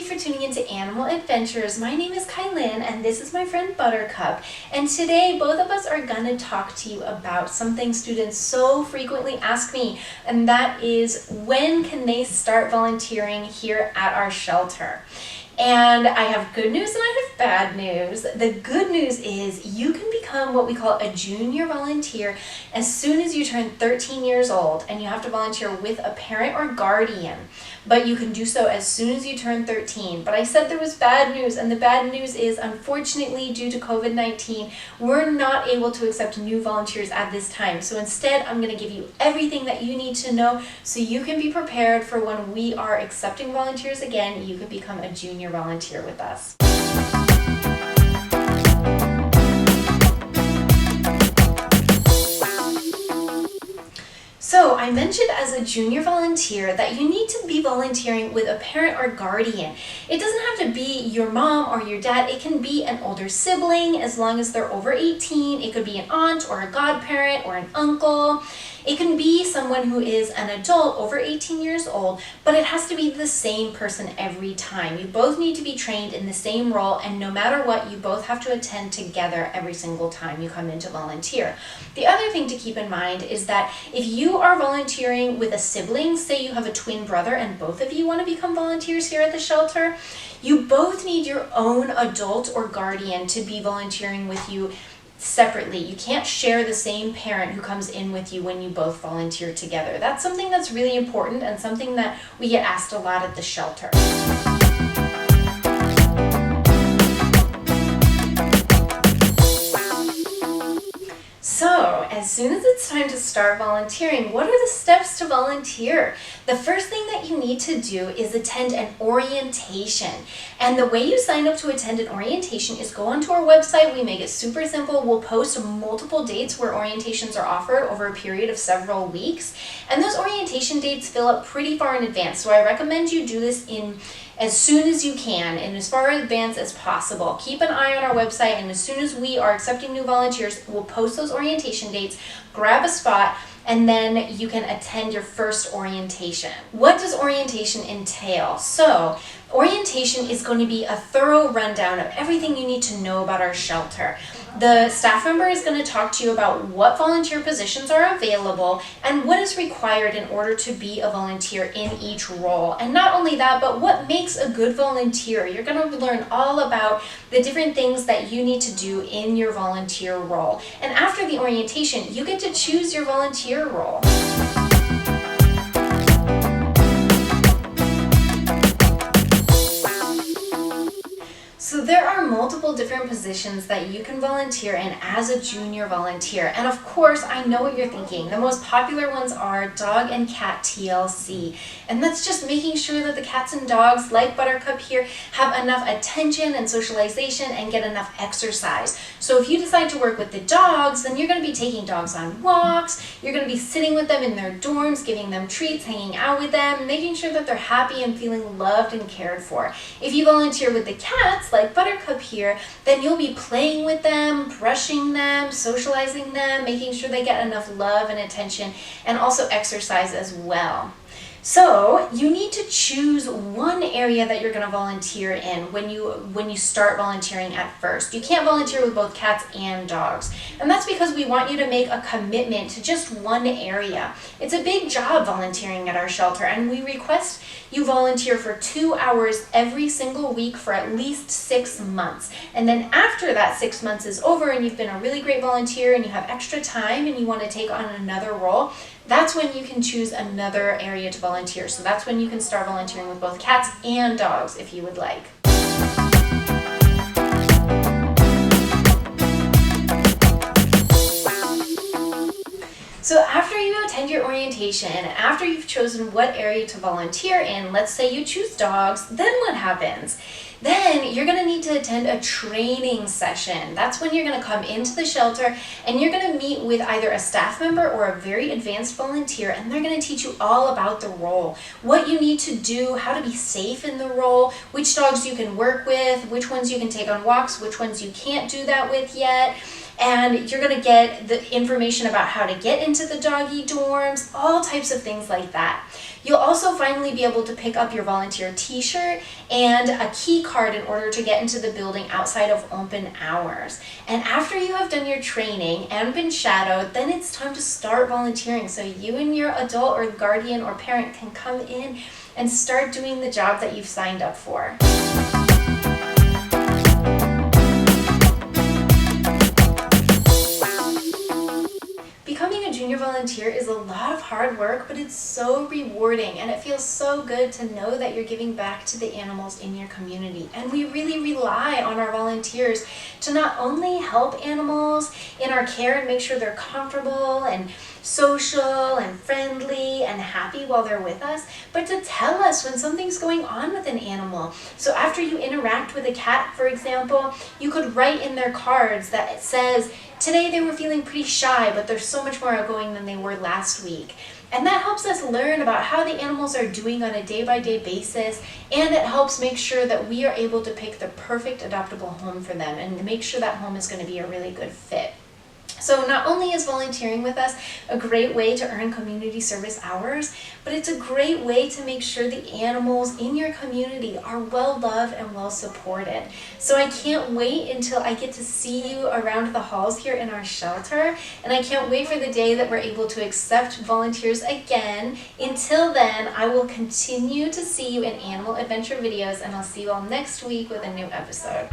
you for tuning into Animal Adventures. My name is Kylynn and this is my friend Buttercup. And today both of us are going to talk to you about something students so frequently ask me, and that is when can they start volunteering here at our shelter? And I have good news and I have bad news. The good news is you can become what we call a junior volunteer as soon as you turn 13 years old, and you have to volunteer with a parent or guardian. But you can do so as soon as you turn 13. But I said there was bad news, and the bad news is, unfortunately, due to COVID-19, we're not able to accept new volunteers at this time. So instead, I'm going to give you everything that you need to know so you can be prepared for when we are accepting volunteers again. You can become a junior volunteer with us. So I mentioned as a junior volunteer that you need to be volunteering with a parent or guardian. It doesn't have to be your mom or your dad. It can be an older sibling as long as they're over 18. It could be an aunt or a godparent or an uncle. It can be someone who is an adult over 18 years old, but it has to be the same person every time. You both need to be trained in the same role, and no matter what, you both have to attend together every single time you come in to volunteer. The other thing to keep in mind is that if you are volunteering with a sibling, say you have a twin brother and both of you want to become volunteers here at the shelter, you both need your own adult or guardian to be volunteering with you separately. You can't share the same parent who comes in with you when you both volunteer together. That's something that's really important and something that we get asked a lot at the shelter. So, as soon as it's time to start volunteering, what are the steps to volunteer? The first thing that you need to do is attend an orientation. And the way you sign up to attend an orientation is go onto our website. We make it super simple. We'll post multiple dates where orientations are offered over a period of several weeks. And those orientation dates fill up pretty far in advance. So I recommend you do this as soon as you can and as far in advance as possible. Keep an eye on our website, and as soon as we are accepting new volunteers, we'll post those orientation dates, grab a spot, and then you can attend your first orientation. What does orientation entail? So, orientation is going to be a thorough rundown of everything you need to know about our shelter. The staff member is going to talk to you about what volunteer positions are available and what is required in order to be a volunteer in each role. And not only that, but what makes a good volunteer. You're going to learn all about the different things that you need to do in your volunteer role. And after the orientation, you get to choose your volunteer role. So there are multiple different positions that you can volunteer in as a junior volunteer. And of course, I know what you're thinking. The most popular ones are dog and cat TLC. And that's just making sure that the cats and dogs, like Buttercup here, have enough attention and socialization and get enough exercise. So if you decide to work with the dogs, then you're going to be taking dogs on walks, you're going to be sitting with them in their dorms, giving them treats, hanging out with them, making sure that they're happy and feeling loved and cared for. If you volunteer with the cats, like Buttercup here, then you'll be playing with them, brushing them, socializing them, making sure they get enough love and attention, and also exercise as well. So you need to choose one area that you're going to volunteer in when you start volunteering at first. You can't volunteer with both cats and dogs. And that's because we want you to make a commitment to just one area. It's a big job volunteering at our shelter, and we request you volunteer for 2 hours every single week for at least 6 months. And then after that 6 months is over and you've been a really great volunteer and you have extra time and you want to take on another role, that's when you can choose another area to volunteer. So that's when you can start volunteering with both cats and dogs if you would like. So after you attend your orientation, after you've chosen what area to volunteer in, let's say you choose dogs, then what happens? Then you're going to need to attend a training session. That's when you're going to come into the shelter and you're going to meet with either a staff member or a very advanced volunteer, and they're going to teach you all about the role, what you need to do, how to be safe in the role, which dogs you can work with, which ones you can take on walks, which ones you can't do that with yet. And you're going to get the information about how to get into the doggy dorms, all types of things like that. You'll also finally be able to pick up your volunteer t-shirt and a key card in order to get into the building outside of open hours. And after you have done your training and been shadowed, then it's time to start volunteering. So you and your adult or guardian or parent can come in and start doing the job that you've signed up for. Becoming a junior volunteer is a lot of hard work, but it's so rewarding, and it feels so good to know that you're giving back to the animals in your community. And we really rely on our volunteers to not only help animals in our care and make sure they're comfortable and social and friendly and happy while they're with us, but to tell us when something's going on with an animal. So after you interact with a cat, for example, you could write in their cards that it says, today they were feeling pretty shy, but they're so much more outgoing than they were last week. And that helps us learn about how the animals are doing on a day-by-day basis, and it helps make sure that we are able to pick the perfect adoptable home for them and make sure that home is going to be a really good fit. So not only is volunteering with us a great way to earn community service hours, but it's a great way to make sure the animals in your community are well loved and well supported. So I can't wait until I get to see you around the halls here in our shelter, and I can't wait for the day that we're able to accept volunteers again. Until then, I will continue to see you in animal adventure videos, and I'll see you all next week with a new episode.